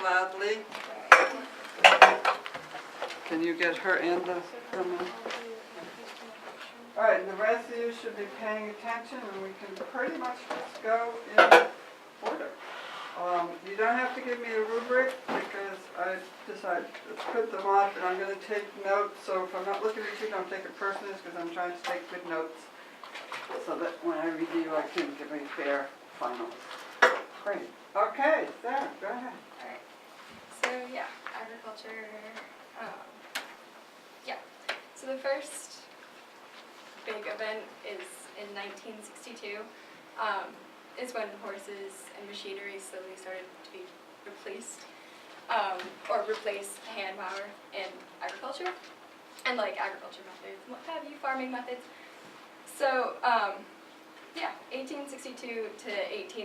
gladly. Can you get her and the woman? All right, and the rest of you should be paying attention, and we can pretty much just go in order. You don't have to give me a rubric because I decided to put them up, and I'm going to take notes. So if I'm not looking at you, don't take it personally, because I'm trying to take good notes, so that when I review, I can give a fair final. Great. Okay, Sarah, go ahead. Alright, so yeah, agriculture, so the first big event is in 1962, is when horses and machinery slowly started to be replaced, or replace hand power in agriculture, and like agriculture methods, and what have you, farming methods. So, 1862 to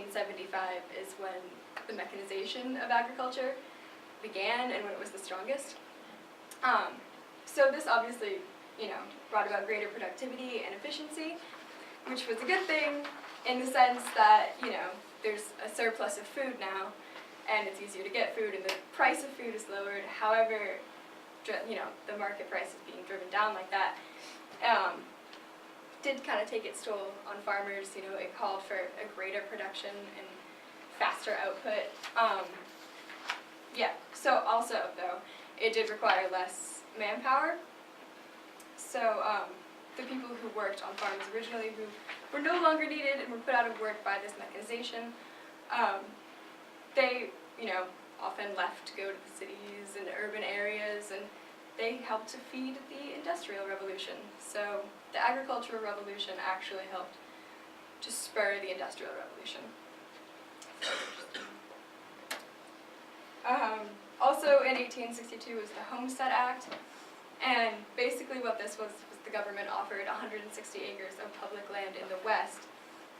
1875 is when the mechanization of agriculture began and when it was the strongest. So this obviously, brought about greater productivity and efficiency, which was a good thing in the sense that, there's a surplus of food now, and it's easier to get food, and the price of food is lowered. However, the market price is being driven down like that. Did kind of take its toll on farmers. It called for a greater production and faster output. So also, though, it did require less manpower. So the people who worked on farms originally, who were no longer needed and were put out of work by this mechanization, they, often left to go to the cities and urban areas, and they helped to feed the Industrial Revolution. So the Agricultural Revolution actually helped to spur the Industrial Revolution. Also in 1862 was the Homestead Act, and basically what this was the government offered 160 acres of public land in the West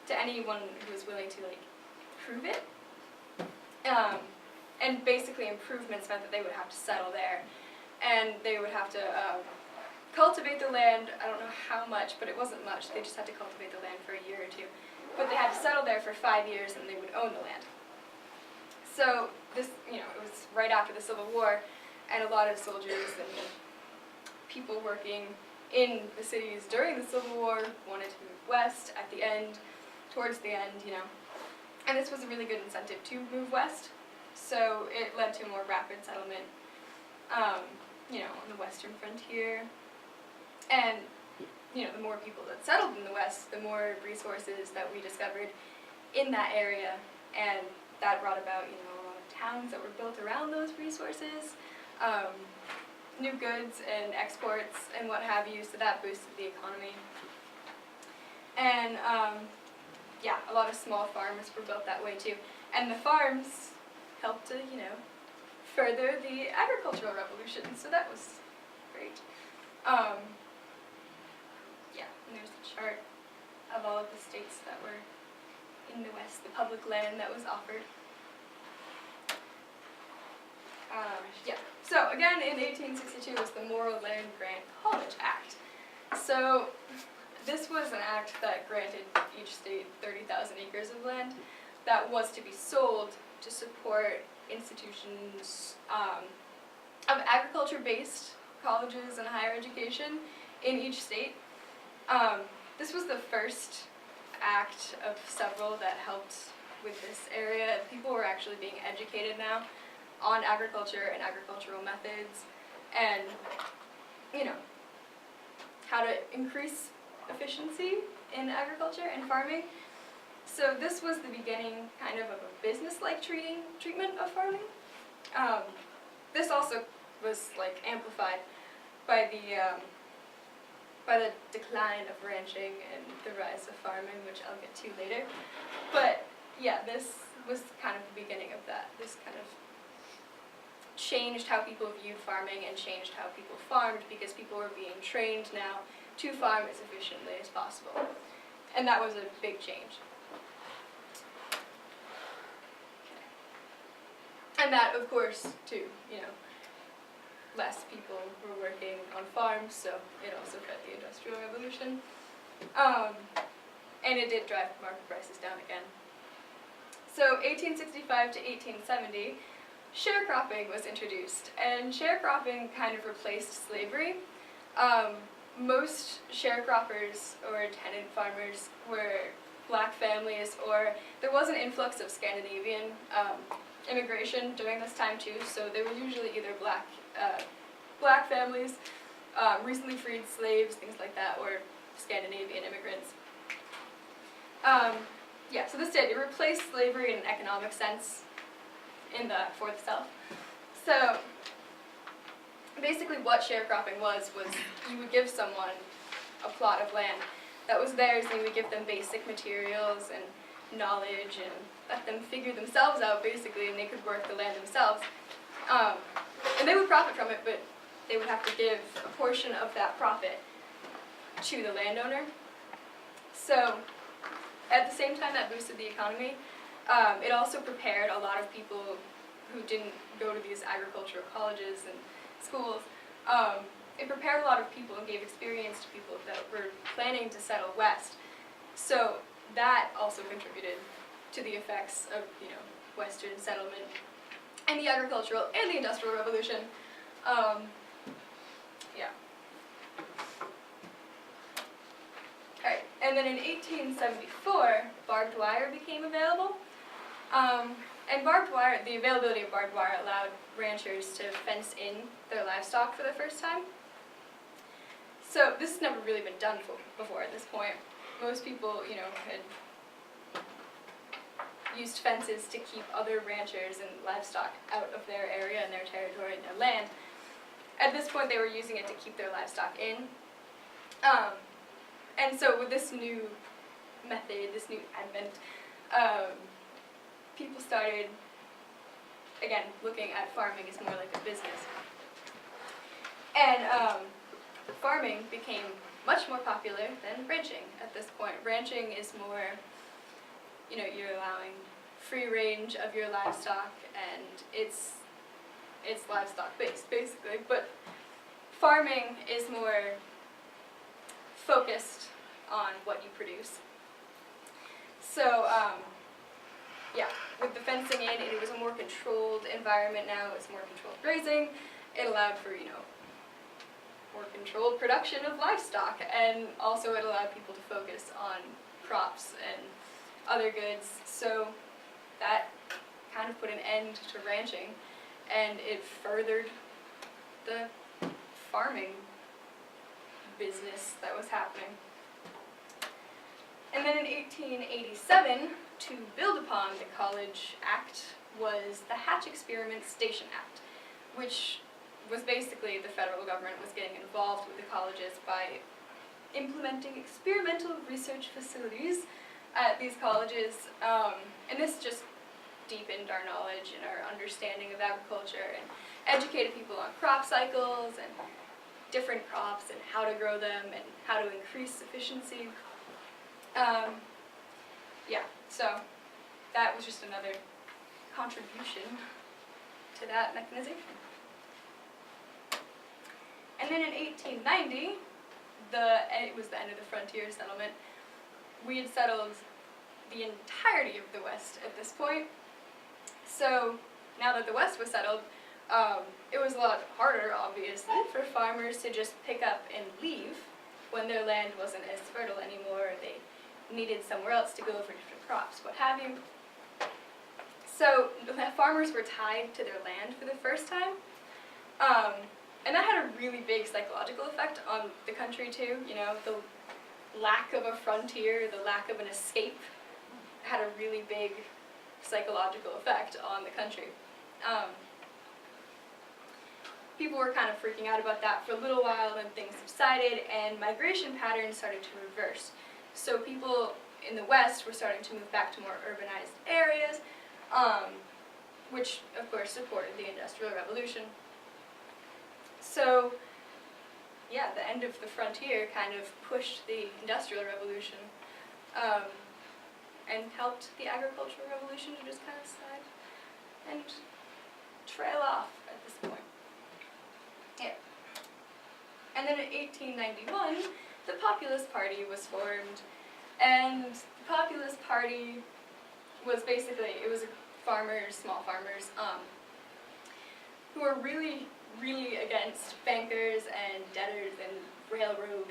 to anyone who was willing to prove it. And basically improvements meant that they would have to settle there, and they would have to cultivate the land. I don't know how much, but it wasn't much. They just had to cultivate the land for a year or two. But they had to settle there for 5 years, and they would own the land. So this, it was right after the Civil War, and a lot of soldiers and people working in the cities during the Civil War wanted to move west at the end, towards the end, And this was a really good incentive to move west, so it led to a more rapid settlement, on the western frontier. And, the more people that settled in the West, the more resources that we discovered in that area, and that brought about, a lot of towns that were built around those resources, new goods and exports and what have you, so that boosted the economy. And, a lot of small farms were built that way too. And the farms helped to, further the agricultural revolution, so that was great. And there's a chart of all of the states that were in the West, the public land that was offered. So again, in 1862 was the Morrill Land Grant College Act. So this was an act that granted each state 30,000 acres of land that was to be sold to support institutions of agriculture-based colleges and higher education in each state. This was the first act of several that helped with this area. People were actually being educated now on agriculture and agricultural methods, and how to increase efficiency in agriculture and farming. So this was the beginning kind of a business-like treatment of farming. This also was amplified by the decline of ranching and the rise of farming, which I'll get to later. But this was kind of the beginning of that. This kind of changed how people viewed farming and changed how people farmed, because people were being trained now to farm as efficiently as possible. And that was a big change. And that, of course, too, less people were working on farms, so it also fed the Industrial Revolution. And it did drive market prices down again. So 1865 to 1870 sharecropping was introduced, and sharecropping kind of replaced slavery. Most sharecroppers or tenant farmers were black families, or there was an influx of Scandinavian immigration during this time too, so they were usually either black families, recently freed slaves, things like that, or Scandinavian immigrants. Yeah, so this did, it replaced slavery in an economic sense for the South. So basically what sharecropping was you would give someone a plot of land that was theirs, and you would give them basic materials and knowledge and let them figure themselves out basically, and they could work the land themselves. And they would profit from it, but they would have to give a portion of that profit to the landowner. So at the same time that boosted the economy, it also prepared a lot of people who didn't go to these agricultural colleges and schools. It prepared a lot of people and gave experience to people that were planning to settle west. So that also contributed to the effects of, Western settlement and the agricultural and the Industrial Revolution. Yeah. Alright, and then in 1874, barbed wire became available. And barbed wire, the availability of barbed wire allowed ranchers to fence in their livestock for the first time. So this has never really been done before at this point. Most people, had used fences to keep other ranchers and livestock out of their area and their territory and their land. At this point, they were using it to keep their livestock in. And so with this new method, this new advent, people started, again, looking at farming as more like a business. And farming became much more popular than ranching at this point. Ranching is more, you're allowing free range of your livestock, and it's livestock based basically, but farming is more focused on what you produce. So yeah, with the fencing in, it was a more controlled environment now. It's more controlled grazing. It allowed for, more controlled production of livestock, and also it allowed people to focus on crops and other goods. So that kind of put an end to ranching, and it furthered the farming business that was happening. And then in 1887, to build upon the College Act, was the Hatch Experiment Station Act, which was basically the federal government was getting involved with the colleges by implementing experimental research facilities at these colleges, and this just deepened our knowledge and our understanding of agriculture and educated people on crop cycles and different crops and how to grow them and how to increase efficiency. Yeah, so that was just another contribution to that mechanization. And then in 1890, it was the end of the frontier settlement. We had settled the entirety of the West at this point. So now that the West was settled, it was a lot harder, obviously, for farmers to just pick up and leave when their land wasn't as fertile anymore, or they needed somewhere else to go for different crops, what have you. So the farmers were tied to their land for the first time. And that had a really big psychological effect on the country too. The lack of a frontier, the lack of an escape, had a really big psychological effect on the country. People were kind of freaking out about that for a little while, then things subsided, and migration patterns started to reverse. So people in the West were starting to move back to more urbanized areas, which of course supported the Industrial Revolution. So, yeah, the end of the frontier kind of pushed the Industrial Revolution, and helped the Agricultural Revolution to just kind of slide and trail off at this point. Yeah. And then in 1891, the Populist Party was formed, and the Populist Party was basically, it was farmers, small farmers, who were really, really against bankers and debtors and railroad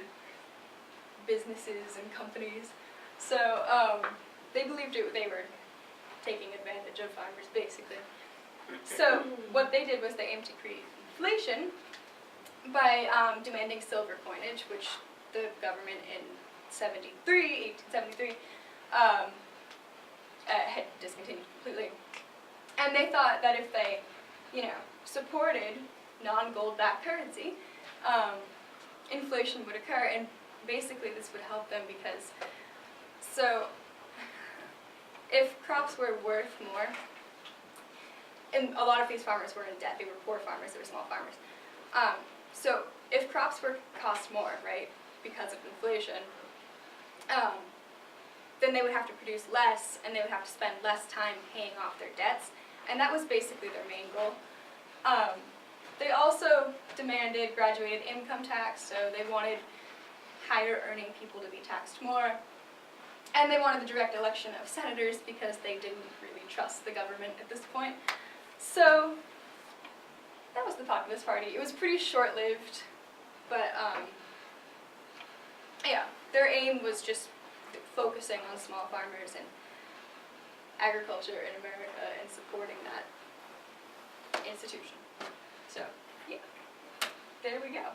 businesses and companies. So they believed they were taking advantage of farmers, basically. So what they did was they aimed to create inflation by demanding silver coinage, which the government in 1873, had discontinued completely. And they thought that if they, supported non-gold-backed currency, inflation would occur, and basically this would help them because, so, if crops were worth more, and a lot of these farmers were in debt, they were poor farmers, they were small farmers, so if crops were cost more, right, because of inflation, then they would have to produce less, and they would have to spend less time paying off their debts, and that was basically their main goal. They also demanded graduated income tax, so they wanted higher earning people to be taxed more, and they wanted the direct election of senators because they didn't really trust the government at this point. So that was the Populist Party. It was pretty short-lived, but yeah, their aim was just focusing on small farmers and agriculture in America and supporting that institution. So, yeah, there we go.